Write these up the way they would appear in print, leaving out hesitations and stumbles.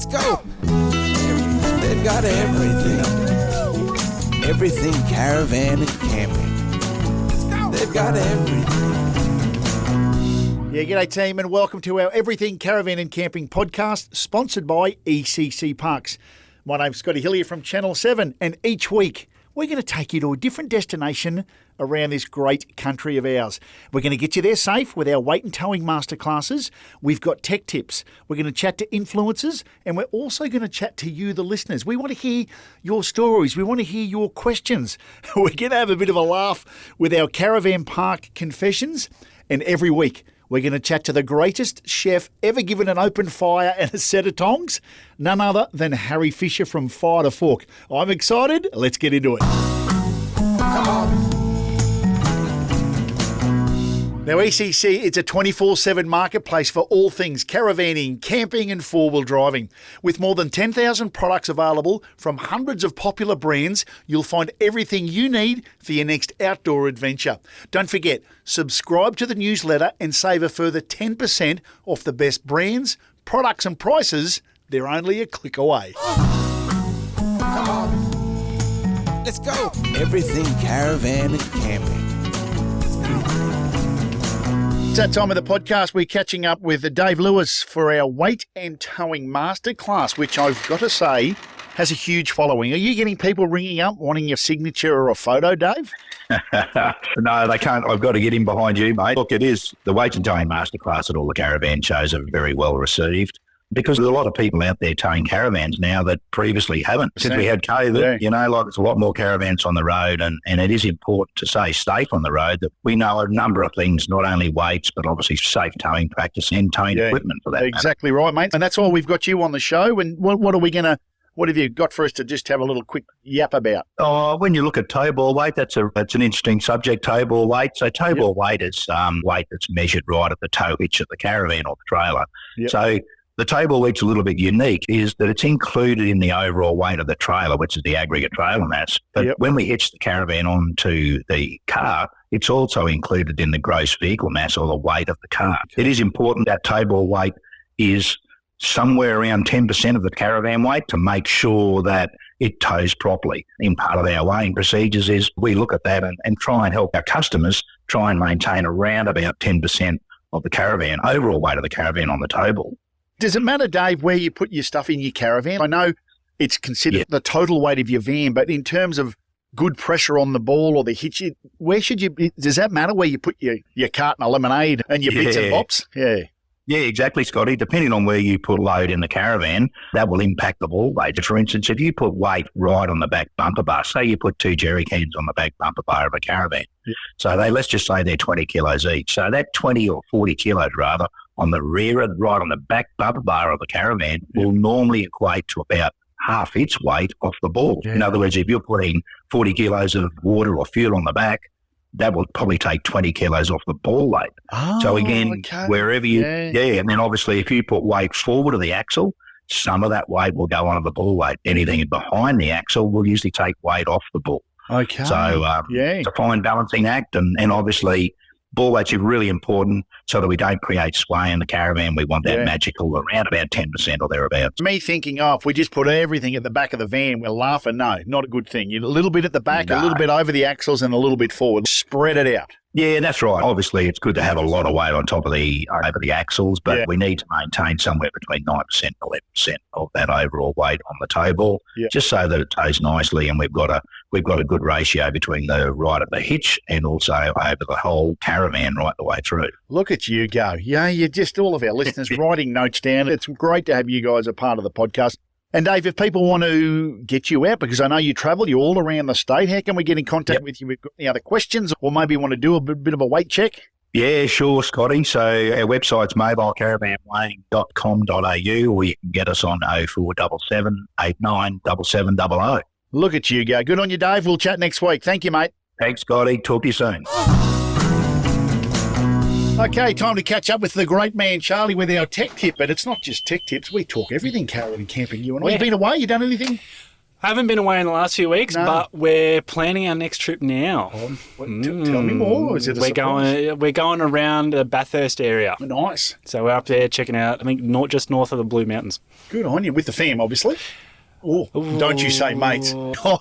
Let's go. They've got everything. Everything caravan and camping. They've got everything. Yeah, g'day team and welcome to our Everything Caravan and Camping podcast sponsored by ECC Parks. My name's Scotty Hillier from Channel 7 and each week we're going to take you to a different destination around this great country of ours. We're going to get you there safe with our weight and towing masterclasses. We've got tech tips. We're going to chat to influencers and we're also going to chat to you, the listeners. We want to hear your stories. We want to hear your questions. We're going to have a bit of a laugh with our Caravan Park Confessions, and every week we're going to chat to the greatest chef ever given an open fire and a set of tongs, none other than Harry Fisher from Fire to Fork. I'm excited. Let's get into it. Come on. Now, ECC, it's a 24/7 marketplace for all things caravanning, camping and four-wheel driving. With more than 10,000 products available from hundreds of popular brands, you'll find everything you need for your next outdoor adventure. Don't forget, subscribe to the newsletter and save a further 10% off the best brands, products and prices. They're only a click away. Come on. Let's go. Everything caravan and camping. It's that time of the podcast. We're catching up with Dave Lewis for our weight and towing masterclass, which I've got to say has a huge following. Are you getting people ringing up wanting your signature or a photo, Dave? No, they can't. I've got to get in behind you, mate. Look, it is the weight and towing masterclass at all the caravan shows are very well received, because there's a lot of people out there towing caravans now that previously haven't. Since we had COVID, there's a lot more caravans on the road, and it is important to stay safe on the road. That we know a number of things, not only weights, but obviously safe towing practice and towing equipment for that Exactly right, mate. And that's why we've got you on the show. And what have you got for us to just have a little quick yap about? Oh, when you look at tow ball weight, that's an interesting subject, tow ball weight. So tow ball weight is weight that's measured right at the tow hitch of the caravan or the trailer. Yep. So the table weight's a little bit unique is that it's included in the overall weight of the trailer, which is the aggregate trailer mass. But when we hitch the caravan onto the car, it's also included in the gross vehicle mass or the weight of the car. It is important that table weight is somewhere around 10% of the caravan weight to make sure that it tows properly. In part of our weighing procedures is we look at that and try and help our customers try and maintain around about 10% of the caravan, overall weight of the caravan on the table. Does it matter, Dave, where you put your stuff in your caravan? I know it's considered the total weight of your van, but in terms of good pressure on the ball or the hitch, does that matter where you put your carton of lemonade and your bits and bops? Yeah, exactly, Scotty. Depending on where you put load in the caravan, that will impact the ball weight. For instance, if you put weight right on the back bumper bar, say you put 2 jerry cans on the back bumper bar of a caravan. So let's just say they're 20 kilos each. So that 20 or 40 kilos rather on the rear, right on the back bumper bar of the caravan will normally equate to about half its weight off the ball. In other words, if you're putting 40 kilos of water or fuel on the back, that will probably take 20 kilos off the ball weight. So again, wherever you, and then obviously if you put weight forward of the axle, some of that weight will go onto the ball weight. Anything behind the axle will usually take weight off the ball. So it's a fine balancing act, and obviously ball weights are really important so that we don't create sway in the caravan. We want that magical around about 10% or thereabouts. Me thinking, if we just put everything at the back of the van, we're laughing. No, not a good thing. A little bit at the back, a little bit over the axles and a little bit forward. Spread it out. Yeah, that's right. Obviously, it's good to have a lot of weight on top of over the axles, but we need to maintain somewhere between 9% and 11% of that overall weight on the tow ball, just so that it tows nicely, and we've got a good ratio between the right of the hitch and also over the whole caravan right the way through. Look at you go. Yeah, you're just all of our listeners writing notes down. It's great to have you guys a part of the podcast. And Dave, if people want to get you out, because I know you travel, you're all around the state, how can we get in contact with you? We've got any other questions, or maybe want to do a bit of a weight check? Yeah, sure, Scotty. So our website's mobilecaravanweighing.com.au, or you can get us on 0477 89 7700. Look at you go. Good on you, Dave. We'll chat next week. Thank you, mate. Thanks, Scotty. Talk to you soon. Okay, time to catch up with the great man Charlie with our tech tip. But it's not just tech tips. We talk everything caravan and camping. You and I. You've been away? You done anything? I haven't been away in the last few weeks, No. but we're planning our next trip now. Tell me more. Or is it a surprise? We're going around the Bathurst area. Nice. So we're up there checking out, I think, just north of the Blue Mountains. Good on you. With the fam, obviously. Oh, don't you say, mate. Oh,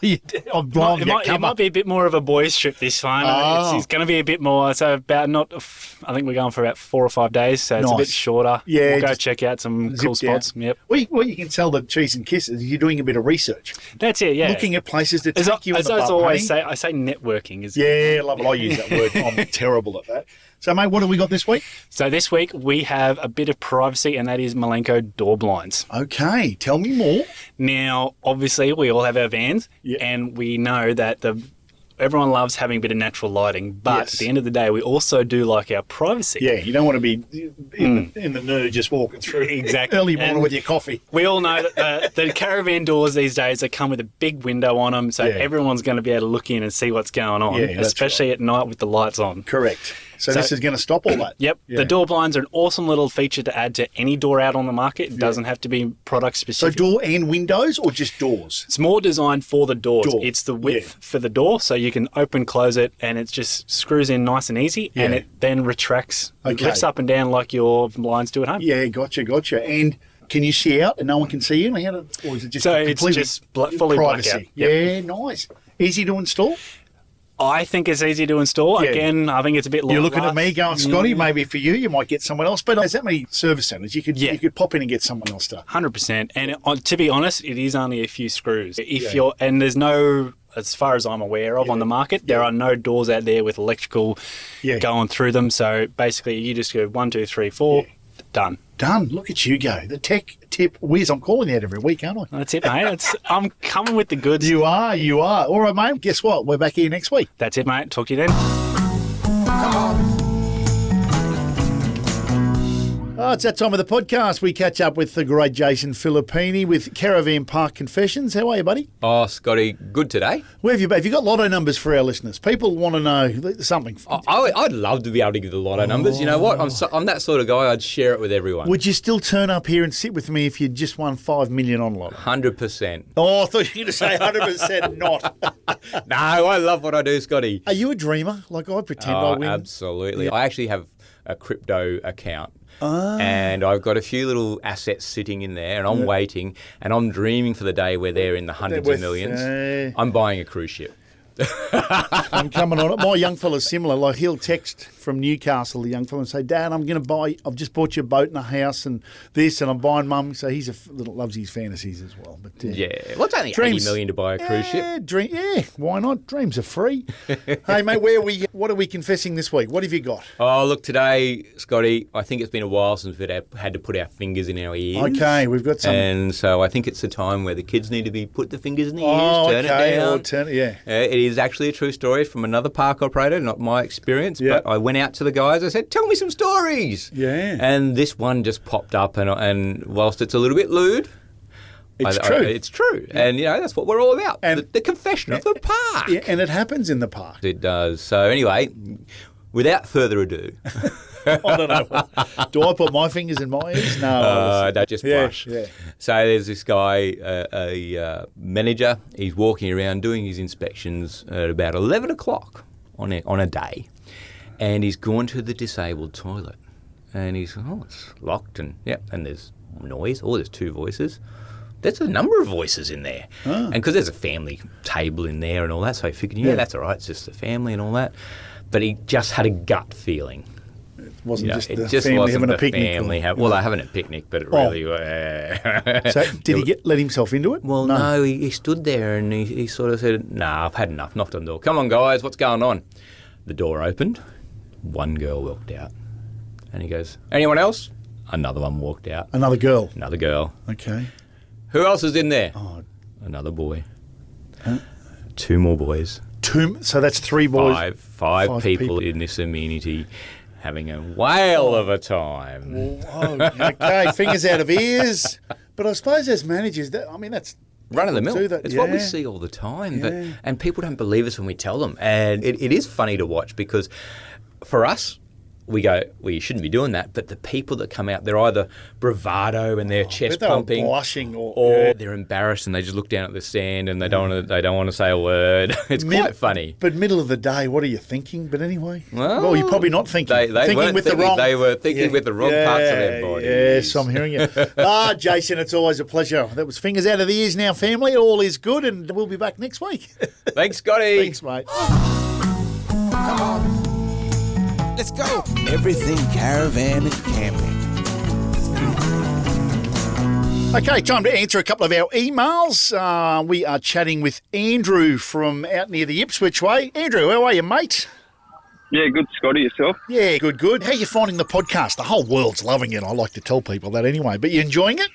I'm blowing your It cover. might be a bit more of a boys' trip this time. Oh. It's going to be a bit more. So I think we're going for about 4 or 5 days. So it's a bit Nice. shorter. Yeah, We'll go just check out some cool zip down. spots. Yep. Well, you can tell the cheese and kisses. You're doing a bit of research. That's it, yeah. Looking at places to As take you on I the butt, always honey. say, I say networking. Yeah, love it. I use that word. I'm terrible at that. So, mate, what have we got this week? So this week we have a bit of privacy, and that is Milenco Door Blinds. Okay, tell me more. Now, obviously, we all have our vans, Yeah. and we know that everyone loves having a bit of natural lighting, but Yes. at the end of the day, we also do like our privacy. Yeah, you don't want to be in the nude just walking through Exactly. early morning And with your coffee. We all know that the caravan doors these days, they come with a big window on them, so Yeah. everyone's going to be able to look in and see what's going on, Yeah, that's especially at night with the lights on. Correct. So this is going to stop all that. Yep. Yeah. The door blinds are an awesome little feature to add to any door out on the market. It doesn't have to be product So specific. door and windows or just doors? It's more designed for the doors. Door. It's the width Yeah. for the door, so you can open, close it, and it just screws in nice and easy, and Yeah. it then retracts, Okay. lifts up and down like your blinds do at home. Yeah, gotcha. And can you see out and no one can see you? Or is it just So it's completely just fully privacy? blackout. Yep. Yeah, nice. Easy to install? I think it's easy to install. Yeah. Again, I think it's a bit You're looking at me last- going, Scotty, maybe for you might get someone else. But there's that many service centres. You Yeah. could pop in and get someone else to. 100%. And to be honest, it is only a few screws. If Yeah. there's no, as far as I'm aware of on the market, there are no doors out there with electrical Yeah. going through them. So basically, you just go 1, 2, 3, 4, done. Done. Look at you go. The tech tip whiz. I'm calling you out every week, aren't I? That's it, mate. I'm coming with the goods. You are. All right, mate. Guess what? We're back here next week. That's it, mate. Talk to you then. Come on. Oh, it's that time of the podcast. We catch up with the great Jason Filippini with Caravan Park Confessions. How are you, buddy? Oh, Scotty, good today. Where have you been? Have you got lotto numbers for our listeners? People want to know something. I'd love to be able to give the lotto numbers. You know what? I'm that sort of guy. I'd share it with everyone. Would you still turn up here and sit with me if you just won $5 million on lotto? 100%. Oh, I thought you were going to say 100% not. No, I love what I do, Scotty. Are you a dreamer? Like I pretend I Oh, win. absolutely. I actually have a crypto account. And I've got a few little assets sitting in there, and I'm waiting, and I'm dreaming for the day where they're in the hundreds They're of millions. worth, I'm buying a cruise ship. I'm coming on it. My young fella's similar. Like he'll text from Newcastle, the young fella, and say, "Dad, I've just bought you a boat and a house and this, and I'm buying Mum." So he's loves his fantasies as well. But Yeah. Well, it's only Dreams. 80 million to buy a cruise ship. Yeah, why not? Dreams are free. Hey, mate, what are we confessing this week? What have you got? Oh, look, today, Scotty, I think it's been a while since we've had to put our fingers in our ears. Okay, we've got some. And so I think it's the time where the kids need to put the fingers in the Oh, ears, turn okay. it down. Or turn it, yeah. It is actually a true story from another park operator, not my experience, Yeah. but I went out to the guys, I said, tell me some stories. Yeah. And this one just popped up, and whilst it's a little bit lewd, It's true. it's true. And, you know, that's what we're all about, And- the confession of the park. Yeah, and it happens in the park. It does. So anyway, without further ado, I don't know. Do I put my fingers in my ears? No. don't just Yeah, brush. yeah. So there's this guy, a manager. He's walking around doing his inspections at about 11 o'clock on a day, and he's gone to the disabled toilet, and he's it's locked, and there's noise. Oh, there's two voices. There's a number of voices in there, and because there's a family table in there and all that, so I figured, that's all right. It's just the family and all that. But he just had a gut feeling. It wasn't You know, just it the just family wasn't having a the picnic. family well, they're having a picnic, but it Oh. really. So did he let himself into it? Well, no, he stood there and he sort of said, "Nah, I've had enough." Knocked on the door. "Come on, guys, what's going on?" The door opened. One girl walked out, and he goes, "Anyone else?" Another one walked out. Another girl. Another girl. Okay. "Who else is in there?" Oh, Another boy. Two more boys. so that's three boys. Five people in this amenity having a whale of a time. Oh, okay, fingers out of ears. But I suppose as managers, that's Run of the mill. do that, It's what we yeah. see all the time. Yeah. And people don't believe us when we tell them. And it is funny to watch because for us, we go, well, you shouldn't be doing that. But the people that come out, they're either bravado and their chest they're pumping, blushing, or they're embarrassed and they just look down at the stand and they don't want to say a word. It's quite funny. But middle of the day, what are you thinking? But anyway, well you're probably not thinking. They thinking with the wrong. They were thinking with the wrong parts of their body. Yes, I'm hearing you. Jason, it's always a pleasure. That was fingers out of the ears now, family. All is good, and we'll be back next week. Thanks, Scotty. Thanks, mate. Come on. Let's go. Everything caravan and camping. Okay, time to answer a couple of our emails. We are chatting with Andrew from out near the Ipswich way. Andrew, how are you, mate? Yeah, good, Scotty. Yourself? Yeah, good. How are you finding the podcast? The whole world's loving it. I like to tell people that anyway. But you enjoying it?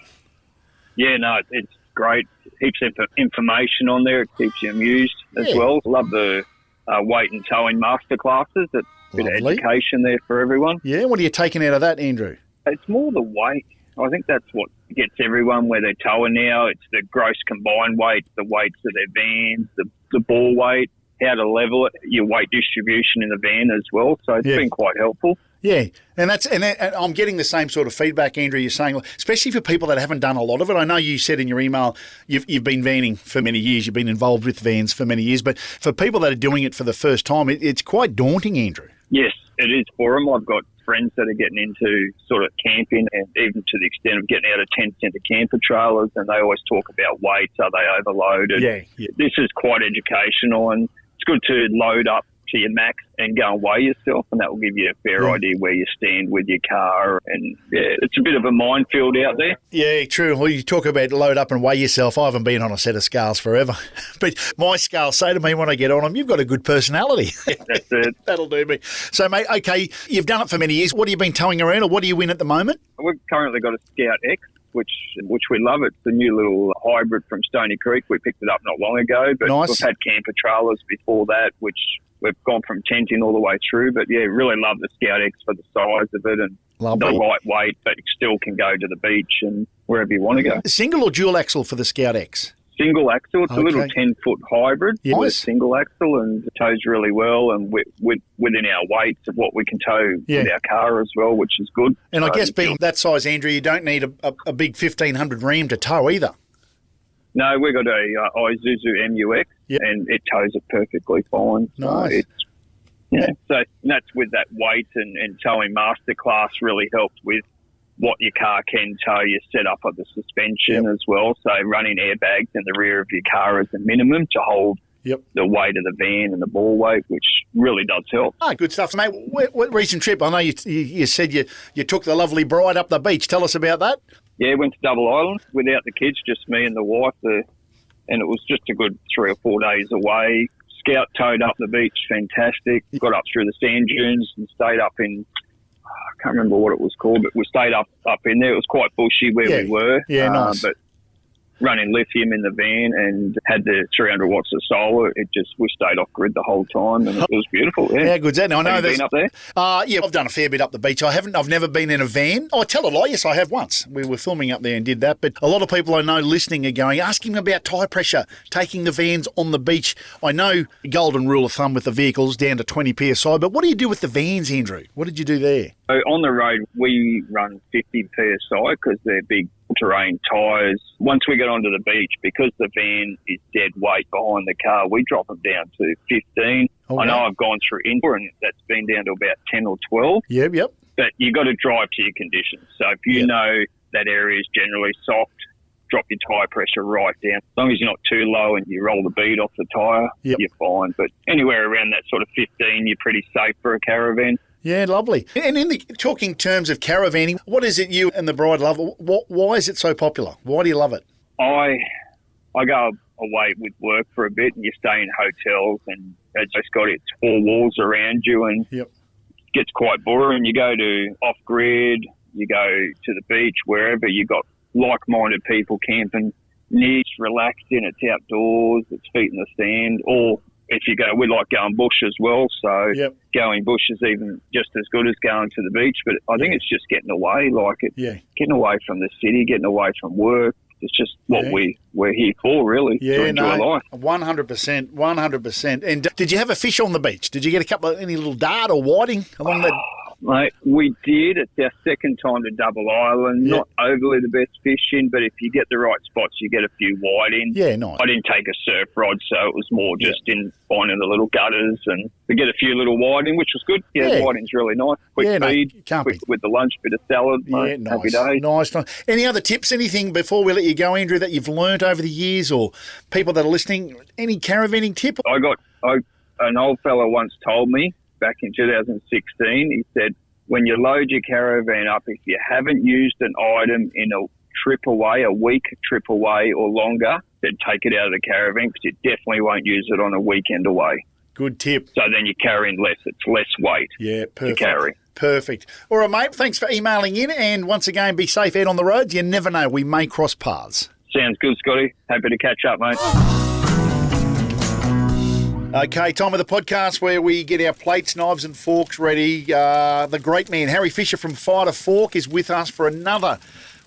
Yeah, no, it's great. Heaps of information on there. It keeps you amused as well. Love the weight and towing masterclasses. It's a bit of education there for everyone. Yeah, what are you taking out of that, Andrew? It's more the weight. I think that's what gets everyone where they're towing now. It's the gross combined weight, the weights of their vans, the ball weight, how to level it, your weight distribution in the van as well. So it's been quite helpful. Yeah, and I'm getting the same sort of feedback, Andrew. You're saying, especially for people that haven't done a lot of it. I know you said in your email you've been vanning for many years. You've been involved with vans for many years, but for people that are doing it for the first time, it's quite daunting, Andrew. Yes, it is for them. I've got friends that are getting into sort of camping, and even to the extent of getting out of tent-centre camper trailers, and they always talk about weights. Are they overloaded? Yeah. This is quite educational, and it's good to load up to your max and go and weigh yourself, and that will give you a fair idea where you stand with your car. And it's a bit of a minefield out there. Yeah, true. Well, you talk about load up and weigh yourself. I haven't been on a set of scales forever, but my scales say to me when I get on them, "You've got a good personality." That's it. That'll do me. So, mate, okay, you've done it for many years. What have you been towing around, or what do you win at the moment? We've currently got a Scout X, which we love. It's a new little hybrid from Stony Creek. We picked it up not long ago, but we've had camper trailers before that, which we've gone from tenting all the way through. But, yeah, really love the Scout X for the size of it and the lightweight, but it still can go to the beach and wherever you want to go. Single or dual axle for the Scout X? Single axle. It's a little 10-foot hybrid with a single axle, and it tows really well and within our weights of what we can tow with our car as well, which is good. And I guess being that size, Andrew, you don't need a big 1,500 Ram to tow either. No, we've got a Isuzu MUX, and it tows it perfectly fine. Nice. So that's with that weight and towing masterclass really helped with what your car can tow, your setup of the suspension as well. So running airbags in the rear of your car as a minimum to hold the weight of the van and the ball weight, which really does help. Good stuff. Mate, what recent trip? I know you said you took the lovely bride up the beach. Tell us about that. Yeah, went to Double Island without the kids, just me and the wife, and it was just a good 3 or 4 days away. Scout towed up the beach, fantastic. Got up through the sand dunes and stayed up in, I can't remember what it was called, but we stayed up in there. It was quite bushy where we were. Yeah, nice. But running lithium in the van and had the 300 watts of solar. We stayed off grid the whole time, and it was beautiful. Yeah, how good's that? Now, I know Have you been up there? Yeah, I've done a fair bit up the beach. I've never been in a van. Oh, I tell a lie. Yes, I have once. We were filming up there and did that. But a lot of people I know listening are going, asking about tyre pressure, taking the vans on the beach. I know golden rule of thumb with the vehicles down to 20 PSI, but what do you do with the vans, Andrew? What did you do there? So on the road, we run 50 PSI because they're big terrain tyres. Once we get onto the beach, because the van is dead weight behind the car, we drop them down to 15. I know I've gone through indoor and that's been down to about 10 or 12. Yep. But you've got to drive to your conditions. So if you know that area is generally soft, drop your tyre pressure right down. As long as you're not too low and you roll the bead off the tyre, you're fine. But anywhere around that sort of 15, you're pretty safe for a caravan. Yeah, lovely. And in the talking terms of caravanning, what is it you and the bride love? Why is it so popular? Why do you love it? I go away with work for a bit, and you stay in hotels, and it's just got its 4 walls around you, and it gets quite boring. You go to off-grid, you go to the beach, wherever, you got like-minded people camping near, relaxing, it's outdoors, it's feet in the sand, or if you go, we like going bush as well, so going bush is even just as good as going to the beach. But I think it's just getting away, getting away from the city, getting away from work. It's just what we're here for, really, to enjoy life. 100%. And did you have a fish on the beach? Did you get any little dart or whiting along that? Mate, we did. It's our second time to Double Island. Yeah. Not overly the best fishing, but if you get the right spots, you get a few wide in. Yeah, nice. I didn't take a surf rod, so it was more just in finding the little gutters, and we get a few little wide in, which was good. Yeah, Yeah. wide in's really nice. Quick feed, can't quick be. with the lunch, bit of salad. Yeah, Mate. nice. Happy days. Nice. Any other tips, anything before we let you go, Andrew, that you've learnt over the years, or people that are listening, any caravanning tip? An old fella once told me back in 2016, he said, when you load your caravan up, if you haven't used an item in a trip away, a week trip away or longer, then take it out of the caravan because you definitely won't use it on a weekend away. Good tip. So then you're carrying less. It's less weight to carry. Perfect. All right, mate, thanks for emailing in. And once again, be safe out on the roads. You never know. We may cross paths. Sounds good, Scotty. Happy to catch up, mate. Okay, time of the podcast where we get our plates, knives and forks ready. The great man, Harry Fisher from Fire to Fork, is with us for another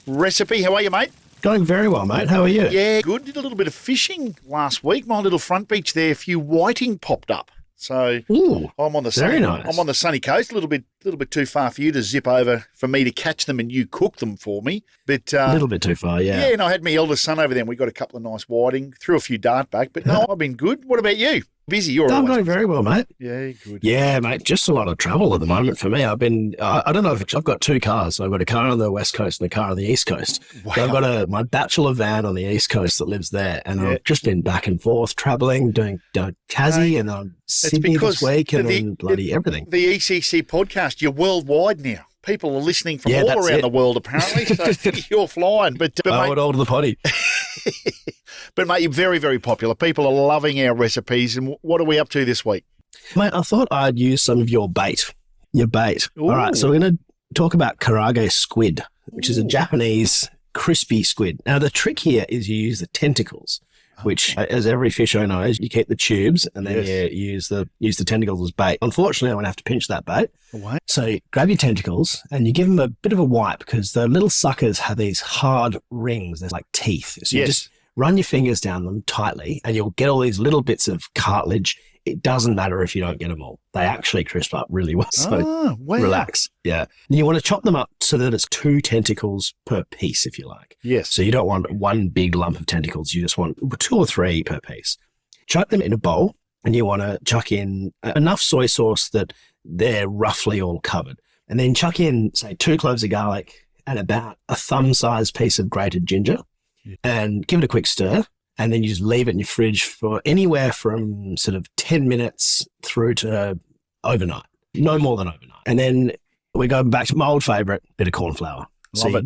recipe. How are you, mate? Going very well, mate. How are you? Yeah, good. Did a little bit of fishing last week. My little front beach there, a few whiting popped up. So Ooh, I'm on the very sunny, nice. I'm on the sunny coast. A little bit too far for you to zip over for me to catch them and you cook them for me. But a little bit too far, yeah. and I had my eldest son over there. And we got a couple of nice whiting, threw a few dart back. But no, I've been good. What about you? Busy? You're I'm always going very well, mate. Yeah, good. Yeah, mate, just a lot of travel at the moment for me. I don't know if I've got two cars. So I've got a car on the West Coast and a car on the East Coast. Wow. So I've got my bachelor van on the East Coast that lives there. And I've just been back and forth traveling, doing Tassie and I'm Sydney this week and then bloody everything. The ECC podcast, you're worldwide now. People are listening from all around the world, apparently. So you're flying. But mate, it all to the potty. But, mate, you're very, very popular. People are loving our recipes. And what are we up to this week? Mate, I thought I'd use some of your bait. Your bait. Ooh. All right, so we're going to talk about Karaage Squid, which is a Japanese crispy squid. Now, the trick here is you use the tentacles, which, as every fish owner knows, you keep the tubes and then you use the tentacles as bait. Unfortunately, I'm going to have to pinch that bait. What? So you grab your tentacles and you give them a bit of a wipe because the little suckers have these hard rings. They're like teeth. So you just run your fingers down them tightly and you'll get all these little bits of cartilage. It doesn't matter if you don't get them all. They actually crisp up really well. So relax. Yeah. And you want to chop them up so that it's 2 tentacles per piece, if you like. Yes. So you don't want one big lump of tentacles. You just want 2 or 3 per piece. Chuck them in a bowl and you want to chuck in enough soy sauce that they're roughly all covered. And then chuck in, say, 2 cloves of garlic and about a thumb-sized piece of grated ginger. And give it a quick stir, and then you just leave it in your fridge for anywhere from sort of 10 minutes through to overnight, no more than overnight. And then we go back to my old favourite, bit of corn flour.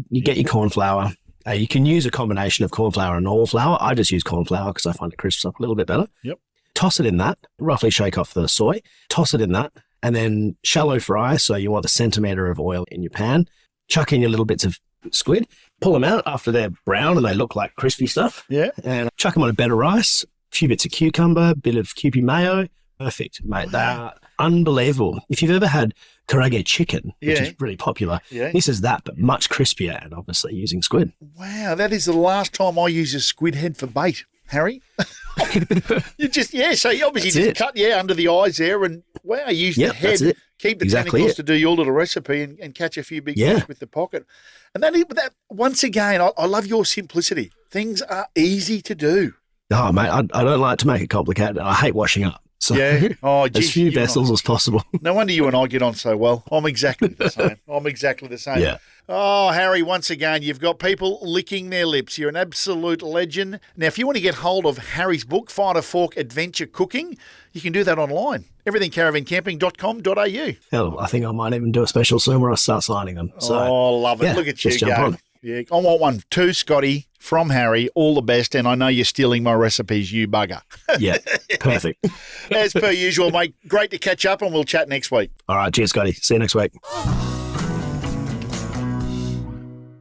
You get your corn flour. You can use a combination of corn flour and normal flour. I just use corn flour because I find it crisps up a little bit better. Yep. Toss it in that, roughly shake off the soy, toss it in that, and then shallow fry. So you want a centimetre of oil in your pan. Chuck in your little bits of squid, pull them out after they're brown and they look like crispy stuff. Yeah. And chuck them on a bed of rice, a few bits of cucumber, a bit of Kewpie mayo. Perfect, mate. They are unbelievable. If you've ever had Karaage chicken, which is really popular, this is that, but much crispier and obviously using squid. Wow, that is the last time I use a squid head for bait, Harry. You just, so you obviously just cut, under the eyes there and, use the head, keep the tentacles to do your little recipe and catch a few big fish with the pocket. And that once again, I love your simplicity. Things are easy to do. Oh, mate, I don't like to make it complicated. I hate washing up. So as few vessels as possible. No wonder you and I get on so well. I'm exactly the same. Yeah. Oh, Harry, once again, you've got people licking their lips. You're an absolute legend. Now, if you want to get hold of Harry's book, Fire to Fork Adventure Cooking, you can do that online. everythingcaravancamping.com.au. Hell, I think I might even do a special soon where I start signing them. So, love it. Look at you jump go. on. Yeah, I want one too, Scotty, from Harry. All the best, and I know you're stealing my recipes, you bugger. Yeah, perfect. As per usual, mate, great to catch up, and we'll chat next week. All right, cheers, Scotty. See you next week.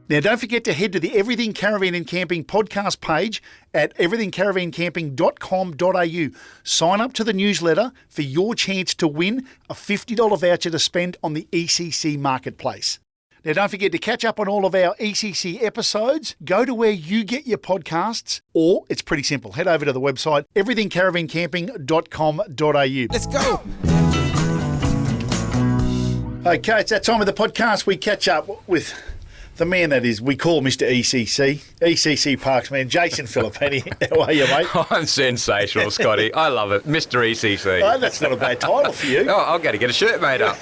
Now, don't forget to head to the Everything Caravan and Camping podcast page at everythingcaravancamping.com.au. Sign up to the newsletter for your chance to win a $50 voucher to spend on the ECC marketplace. Now, don't forget to catch up on all of our ECC episodes. Go to where you get your podcasts, or it's pretty simple. Head over to the website, everythingcaravancamping.com.au. Let's go. Okay, it's that time of the podcast. We catch up with the man that is, we call Mr. ECC Parks man, Jason Filippini. How are you, mate? I'm sensational, Scotty. I love it. Mr. ECC. Oh, that's not a bad title for you. Oh, I've got to get a shirt made up.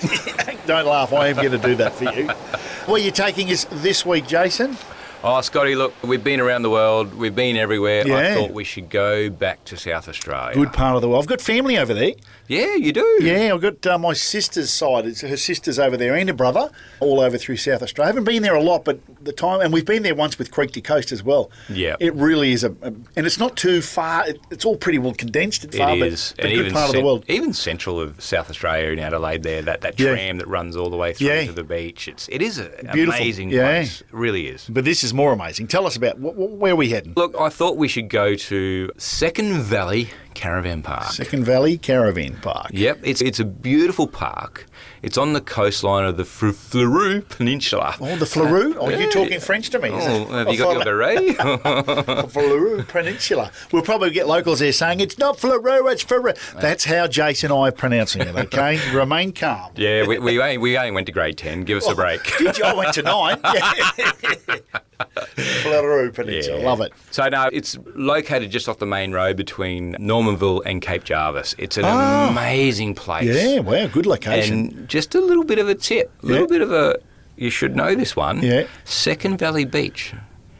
Don't laugh, I am going to do that for you. Where are you taking us this week, Jason? Oh, Scotty, look, we've been around the world. We've been everywhere. Yeah. I thought we should go back to South Australia. Good part of the world. I've got family over there. Yeah, you do? Yeah, I've got my sister's side. It's her sister's over there and her brother, all over through South Australia. I haven't been there a lot, but the time, and we've been there once with Creek to Coast as well. Yeah. It really is and it's not too far. It's all pretty well condensed and far, It is. but a good part of the world. Even central of South Australia in Adelaide there, that tram that runs all the way through to the beach. It is an Beautiful. amazing place. It really is. But this is more amazing. Tell us about where are we heading? Look, I thought we should go to Second Valley Caravan Park. Second Valley Caravan Park. Yep, it's a beautiful park. It's on the coastline of the Fleurieu Peninsula. Oh, the Fleurieu? Oh, you're talking French to me. Have you got your beret? Fleurieu Peninsula. We'll probably get locals there saying, it's not Fleurieu, it's Fleurieu. That's how Jason and I are pronouncing it, okay? Remain calm. Yeah, we only went to grade 10. Give us a break. Did you? I went to 9. Fleurieu Peninsula. Love it. So, no, it's located just off the main road between Normanville and Cape Jarvis. It's an amazing place. Yeah, wow, good location. And just a little bit of a tip, you should know this one. Yeah. Second Valley Beach.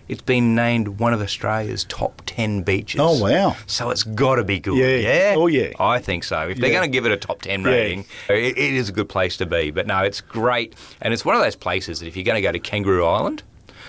It's been named one of Australia's top 10 beaches. Oh, wow. So it's got to be good. Yeah. Oh, yeah. I think so. If they're going to give it a top 10 rating, it is a good place to be. But no, it's great. And it's one of those places that if you're going to go to Kangaroo Island,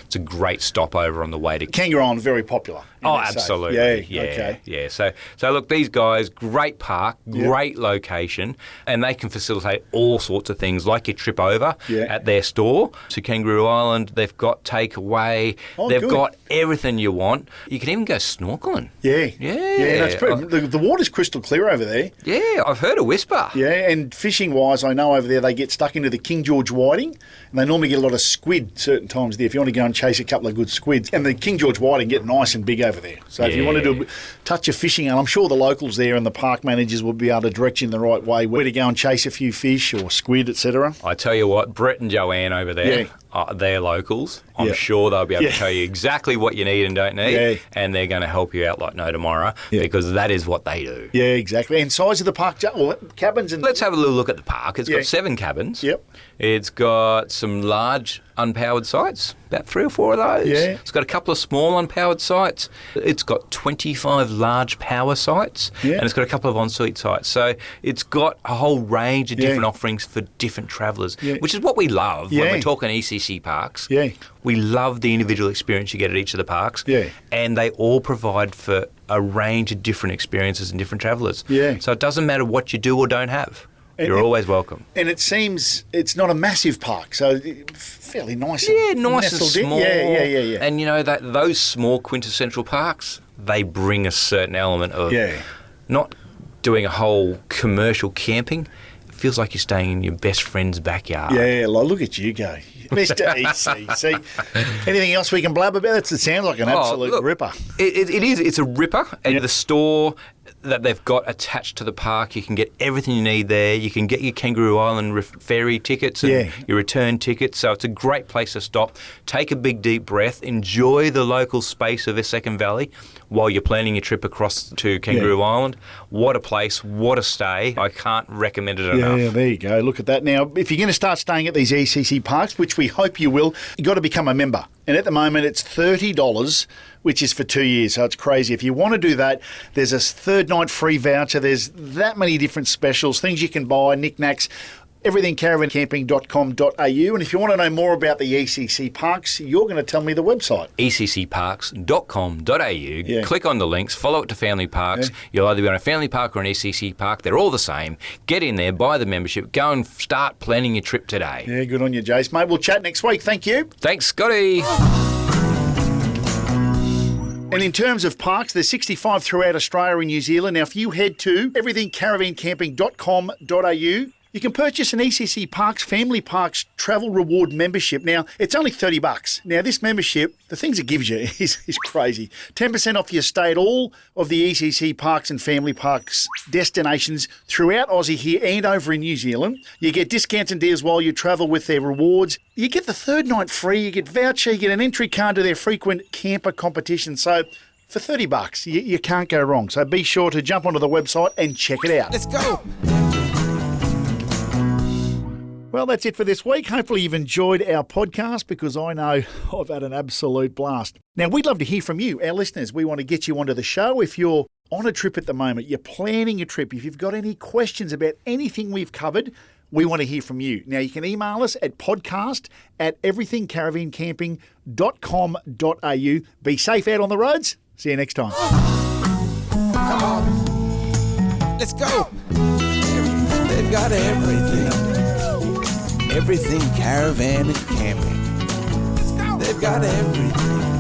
it's a great stopover on the way to Kangaroo Island, very popular. Oh, absolutely. Yeah, okay. Yeah. So look, these guys, great park, great location, and they can facilitate all sorts of things, like your trip over at their store to Kangaroo Island. They've got takeaway. They've got everything you want. You can even go snorkeling. Yeah. Yeah. That's pretty, the water's crystal clear over there. Yeah, I've heard a whisper. Yeah, and fishing-wise, I know over there they get stuck into the King George whiting, and they normally get a lot of squid certain times there if you want to go and chase a couple of good squids. And the King George whiting get nice and big over there. So if you want to do a touch of fishing, and I'm sure the locals there and the park managers will be able to direct you in the right way where to go and chase a few fish or squid, etc. I tell you what, Brett and Joanne over there, they're locals. I'm sure they'll be able to tell you exactly what you need and don't need, and they're going to help you out like no tomorrow because that is what they do. Yeah, exactly. And size of the park, cabins and... Let's have a little look at the park. It's got 7 cabins. Yep. It's got some large unpowered sites, about 3 or 4 of those. Yeah. It's got a couple of small unpowered sites. It's got 25 large power sites, and it's got a couple of ensuite sites. So it's got a whole range of different offerings for different travellers, which is what we love when we're talking ECC parks. Yeah. We love the individual experience you get at each of the parks, and they all provide for a range of different experiences and different travellers. Yeah. So it doesn't matter what you do or don't have. You're always welcome. And it seems it's not a massive park, so fairly nice. Yeah, nice and small. Yeah. And you know that those small quintessential parks, they bring a certain element of not doing a whole commercial camping. It feels like you're staying in your best friend's backyard. Yeah, look at you go. Mr. ECC. Anything else we can blab about? It sounds like an absolute ripper. It is. It's a ripper. And the store that they've got attached to the park, you can get everything you need there. You can get your Kangaroo Island ferry tickets and your return tickets. So it's a great place to stop. Take a big, deep breath. Enjoy the local space of Second Valley while you're planning your trip across to Kangaroo Island. What a place. What a stay. I can't recommend it enough. Yeah, there you go. Look at that. Now, if you're going to start staying at these ECC parks, which we hope you will, you've got to become a member. And at the moment, it's $30, which is for 2 years. So it's crazy. If you want to do that, there's a third night free voucher. There's that many different specials, things you can buy, knickknacks, everything caravancamping.com.au. And if you want to know more about the ECC parks, you're going to tell me the website. ECCparks.com.au. Click on the links, follow it to family parks. You'll either be on a family park or an ECC park. They're all the same. Get in there, buy the membership, go and start planning your trip today. Yeah, good on you, Jace. Mate, we'll chat next week. Thank you. Thanks, Scotty. And in terms of parks, there's 65 throughout Australia and New Zealand. Now, if you head to everythingcaravancamping.com.au, You can purchase an ECC Parks Family Parks Travel Reward membership. Now, it's only $30. Now, this membership, the things it gives you is crazy. 10% off your stay at all of the ECC Parks and Family Parks destinations throughout Aussie here and over in New Zealand. You get discounts and deals while you travel with their rewards. You get the third night free. You get voucher. You get an entry card to their frequent camper competition. So, for $30, you can't go wrong. So be sure to jump onto the website and check it out. Let's go. Well, that's it for this week. Hopefully you've enjoyed our podcast because I know I've had an absolute blast. Now, we'd love to hear from you, our listeners. We want to get you onto the show. If you're on a trip at the moment, you're planning a trip, if you've got any questions about anything we've covered, we want to hear from you. Now, you can email us at podcast@everythingcaravancamping.com.au. Be safe out on the roads. See you next time. Come on. Let's go. They've got everything. Everything caravan and camping. Let's go. They've got everything.